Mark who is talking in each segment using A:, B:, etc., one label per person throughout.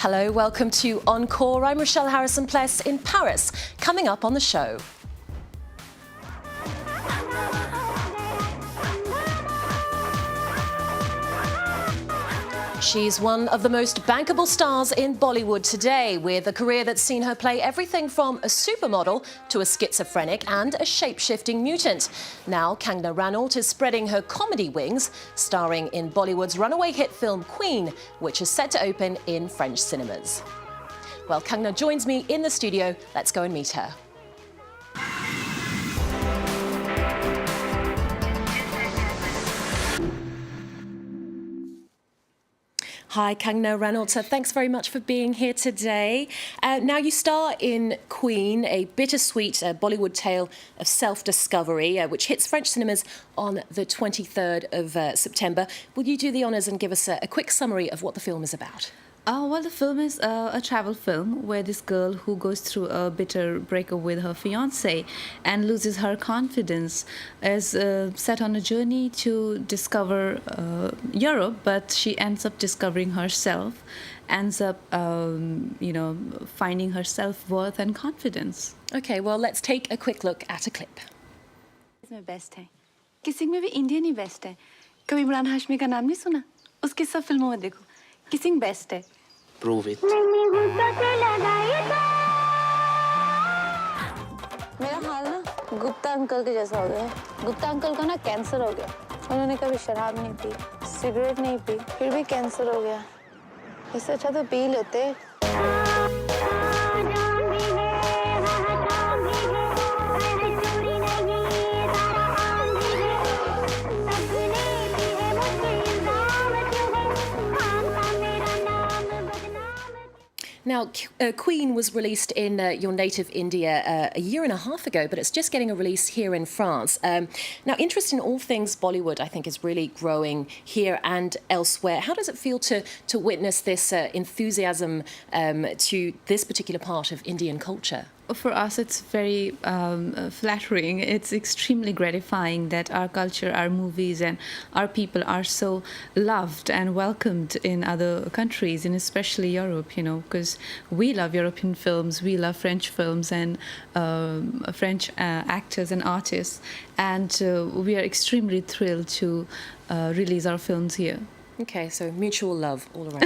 A: Hello, welcome to Encore. I'm Rochelle Harrison-Pless in Paris. Coming up on the show. She's one of the most bankable stars in Bollywood today, with a career that's seen her play everything from a supermodel to a schizophrenic and a shape-shifting mutant. Now, KANGANA RANAUT is spreading her comedy wings, starring in Bollywood's runaway hit film Queen, which is set to open in French cinemas. Well, KANGANA joins me in the studio. Let's go and meet her. Hi, KANGANA RANAUT. Thanks very much for being here today. Now, you star in Queen, a bittersweet Bollywood tale of self-discovery, which hits French cinemas on the 23rd of September. Will you do the honours and give us a quick summary of what the film is about?
B: Well, the film is a travel film where this girl who goes through a bitter breakup with her fiancé and loses her confidence is set on a journey to discover Europe, but she ends up discovering herself, ends up, finding her self-worth and confidence.
A: Okay, well, let's take a quick look at a clip.
C: इसमें best है kissing में भी Indian ही best है कभी इमरान हाशमी का नाम नहीं सुना उसकी सब फिल्मों में देखो किसिंग बेस्ट है
D: Prove it.
C: मेरा हाल ना गुप्ता अंकल के जैसा हो गया है गुप्ता अंकल को ना कैंसर हो गया उन्होंने कभी शराब नहीं पी सिगरेट नहीं पी फिर भी कैंसर हो गया इससे अच्छा तो पी लेते
A: Now, Queen was released in your native India a year and a half ago, but it's just getting a release here in France. Now, interest in all things Bollywood, I think, is really growing here and elsewhere. How does it feel to witness this enthusiasm to this particular part of Indian culture?
B: For us, it's very flattering. It's extremely gratifying that our culture, our movies, and our people are so loved and welcomed in other countries, and especially Europe, because we love European films, we love French films and French actors and artists, and we are extremely thrilled to release our films here.
A: Okay, so mutual love all around.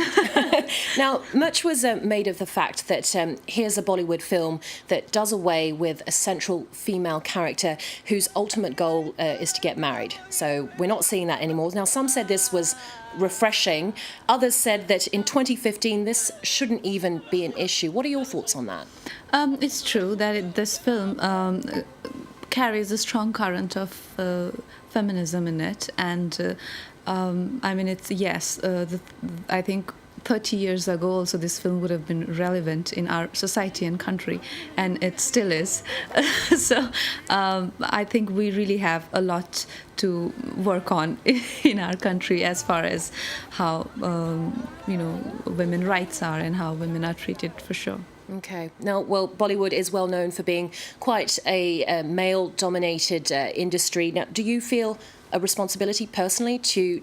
A: Now, much was made of the fact that here's a Bollywood film that does away with a central female character whose ultimate goal is to get married. So we're not seeing that anymore. Now, some said this was refreshing. Others said that in 2015 this shouldn't even be an issue. What are your thoughts on that?
B: It's true that this film carries a strong current of feminism in it, and I mean, it's, yes, I think 30 years ago also this film would have been relevant in our society and country, and it still is. So I think we really have a lot to work on in our country as far as how, women's rights are and how women are treated, for sure.
A: Okay. Now, well, Bollywood is well known for being quite a male-dominated industry. Now, do you feel a responsibility personally to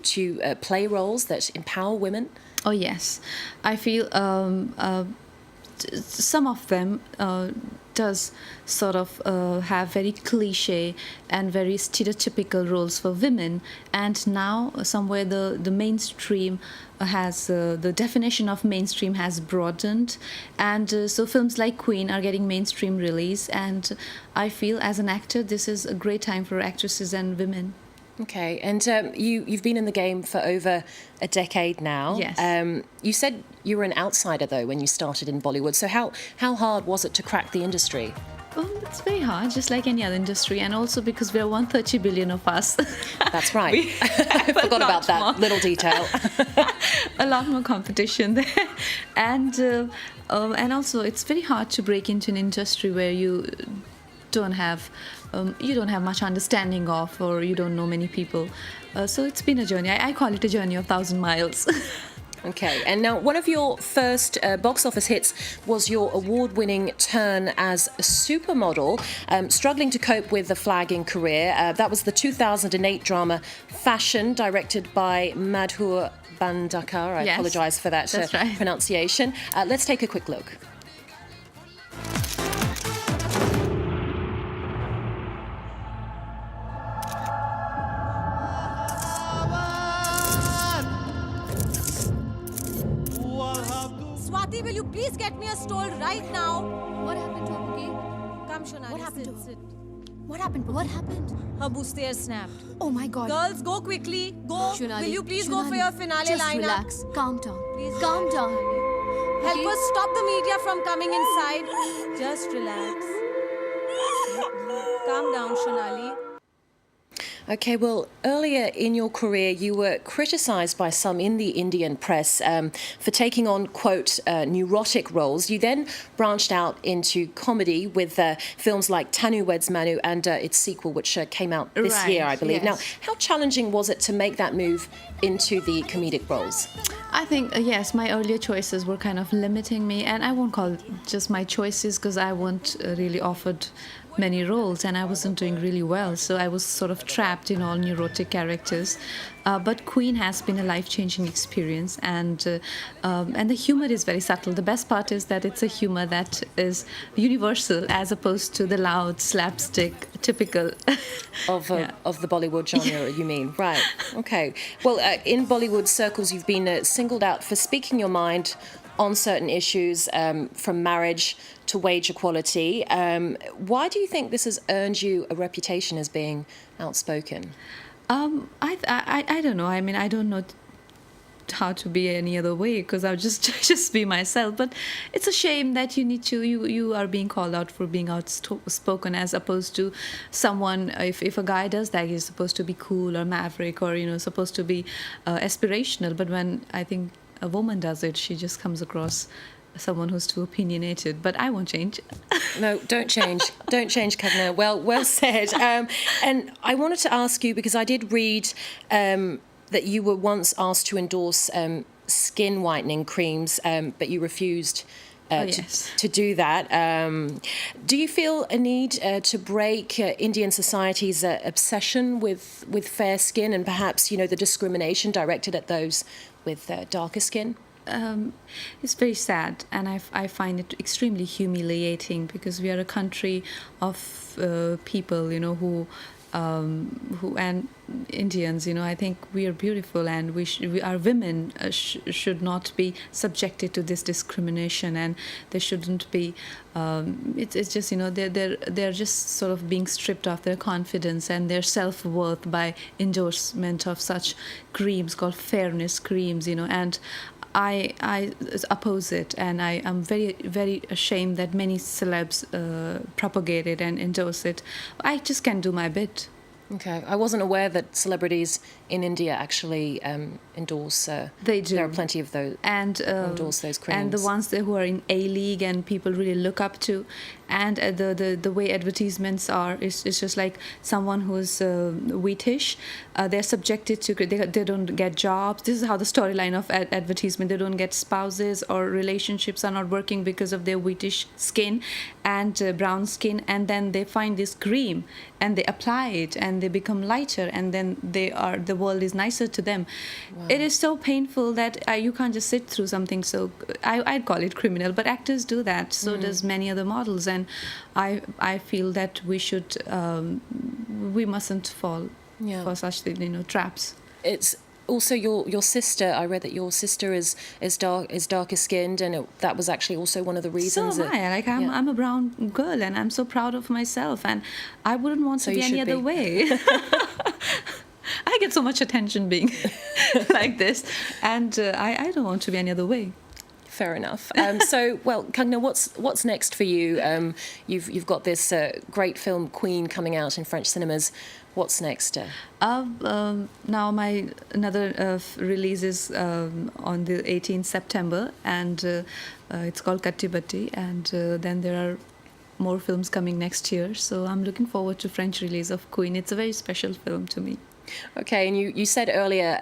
A: play roles that empower women?
B: Oh, yes. I feel some of them does sort of have very cliche and very stereotypical roles for women, and now somewhere the mainstream has the definition of mainstream has broadened, and so films like Queen are getting mainstream release, and I feel as an actor this is a great time for actresses and women.
A: Okay, and you've been in the game for over a decade now.
B: Yes.
A: You said you were an outsider, though, when you started in Bollywood. So how hard was it to crack the industry?
B: Oh, it's very hard, just like any other industry, and also because there are 130 billion of us.
A: That's right. I forgot about that little detail.
B: A lot more competition there, and also it's very hard to break into an industry where you don't have much understanding of, or you don't know many people. So it's been a journey. I call it a journey of 1,000 miles.
A: Okay, and now one of your first box office hits was your award-winning turn as a supermodel, struggling to cope with a flagging career. That was the 2008 drama Fashion, directed by Madhur Bandakar. I
B: Yes,
A: apologise for that
B: that's right.
A: pronunciation. Let's take a quick look.
D: Swati, will you please get me a stall right now?
E: What happened to Abuki?
D: Come, Shonali.
E: What happened
D: sit,
E: to her?
D: sit.
E: What happened? What happened?
D: Her bustier snapped.
E: Oh my God.
D: Girls, go quickly. Go.
E: Shonali,
D: Will you please go for
E: Shonali,
D: your finale
E: just
D: lineup?
E: relax. Calm down.
D: Please.
E: Calm down.
D: Help
E: Okay?
D: us stop the media from coming inside. Just relax. Calm down, Shonali.
A: Okay, well, earlier in your career, you were criticised by some in the Indian press for taking on, quote, neurotic roles. You then branched out into comedy with films like Tanu Weds Manu and its sequel, which came out this
B: Right,
A: year, I believe.
B: yes.
A: Now, how challenging was it to make that move into the comedic roles?
B: I think, yes, my earlier choices were kind of limiting me, and I won't call it just my choices because I wasn't really offered many roles and I wasn't doing really well, so I was sort of trapped in all neurotic characters. But Queen has been a life-changing experience, and the humor is very subtle. The best part is that it's a humor that is universal as opposed to the loud slapstick typical
A: Of the Bollywood genre, you mean? Right. Okay. Well, in Bollywood circles, you've been singled out for speaking your mind on certain issues, from marriage to wage equality. Why do you think this has earned you a reputation as being outspoken?
B: I don't know. I mean, I don't know how to be any other way because I'll just be myself. But it's a shame that you are being called out for being outspoken as opposed to someone. If a guy does that, he's supposed to be cool or maverick or supposed to be aspirational. But when I think a woman does it, she just comes across someone who's too opinionated. But I won't change.
A: No, don't change. Don't change, Kangana. Well said. And I wanted to ask you, because I did read that you were once asked to endorse skin whitening creams, but you refused
B: Yes.
A: to do that. Do you feel a need to break Indian society's obsession with fair skin and perhaps, the discrimination directed at those with darker skin?
B: It's very sad, and I find it extremely humiliating because we are a country of people, who and Indians, I think we are beautiful, and our women should not be subjected to this discrimination, and they shouldn't be. It's just they're just sort of being stripped of their confidence and their self-worth by endorsement of such creams called fairness creams, and I oppose it, and I am very, very ashamed that many celebs propagate it and endorse it. I just can't do my bit.
A: Okay, I wasn't aware that celebrities in India actually endorse.
B: They do.
A: There are plenty of those
B: And
A: endorse those creams.
B: and the ones who are in A League and people really look up to, and the way advertisements are, it's just like someone who's wheatish. They're subjected to they don't get jobs. This is how the storyline of advertisement. They don't get spouses, or relationships are not working because of their wheatish skin and brown skin, and then they find this cream and they apply it and they become lighter, and then the world is nicer to them.
A: Wow.
B: It is so painful that you can't just sit through something so I'd call it criminal, but actors do that, so does many other models, and I feel that we mustn't fall for such traps.
A: It's also your sister. I read that your sister is darker skinned, and that was actually also one of the reasons.
B: So am I. Like I'm a brown girl, and I'm so proud of myself, and I wouldn't want to be any other way. I get so much attention being like this, and I don't want to be any other way.
A: Fair enough. So, well, Kangana, what's next for you? You've got this great film Queen coming out in French cinemas. What's next?
B: Now my another release is on the 18th September, and it's called Katti Batti, and then there are more films coming next year. So I'm looking forward to French release of Queen. It's a very special film to me.
A: Okay, and you said earlier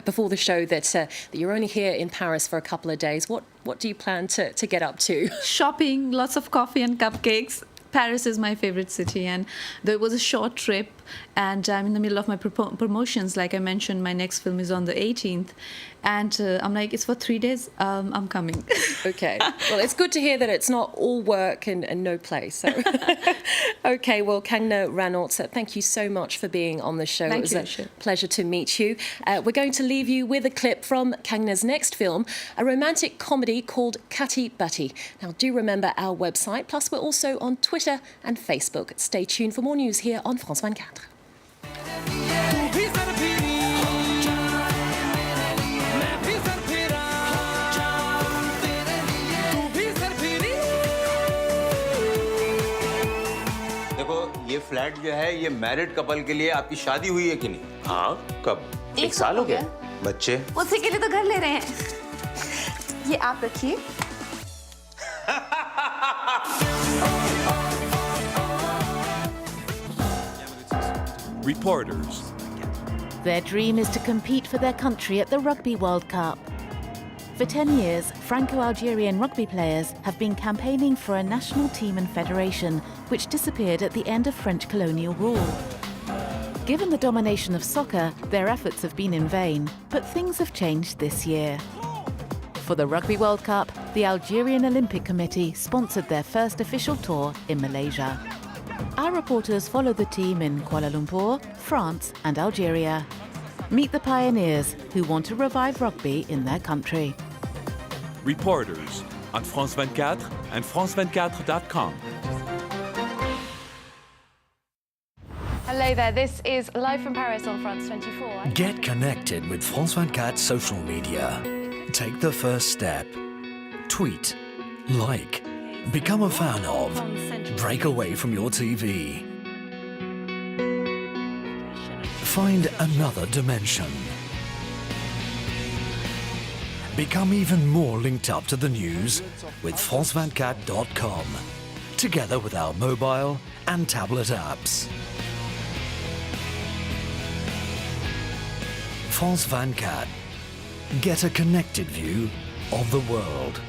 A: before the show that you're only here in Paris for a couple of days. What do you plan to get up to?
B: Shopping, lots of coffee and cupcakes. Paris is my favorite city, and there was a short trip, and I'm in the middle of my promotions. Like I mentioned, my next film is on the 18th, and I'm like, it's for 3 days. I'm coming.
A: Okay. Well, it's good to hear that it's not all work and no play. So, okay. Well, KANGANA RANAUT, thank you so much for being on the show.
B: Thank
A: it was
B: you.
A: a pleasure to meet you. We're going to leave you with a clip from KANGANA's next film, a romantic comedy called Kati Bati. Now, do remember our website. Plus, we're also on Twitter and Facebook. Stay tuned for more news here on France24.
F: ये flat जो है ये married couple के लिए आपकी शादी हुई है कि नहीं?
G: हाँ, कब? एक साल हो गया।
F: बच्चे?
H: उसी के लिए तो घर ले रहे हैं। ये आप रखिए।
I: Reporters.
J: Their dream is to compete for their country at the Rugby World Cup. For 10 years, Franco-Algerian rugby players have been campaigning for a national team and federation, which disappeared at the end of French colonial rule. Given the domination of soccer, their efforts have been in vain, but things have changed this year. For the Rugby World Cup, the Algerian Olympic Committee sponsored their first official tour in Malaysia. Our reporters follow the team in Kuala Lumpur, France and Algeria. Meet the pioneers who want to revive rugby in their country.
I: Reporters on France24 and France24.com.
H: Hello there, this is Live from Paris on France 24.
K: Get connected with France24 social media. Take the first step. Tweet, like, become a fan of, break away from your TV. Find another dimension. Become even more linked up to the news with France24.com, together with our mobile and tablet apps. France24. Get a connected view of the world.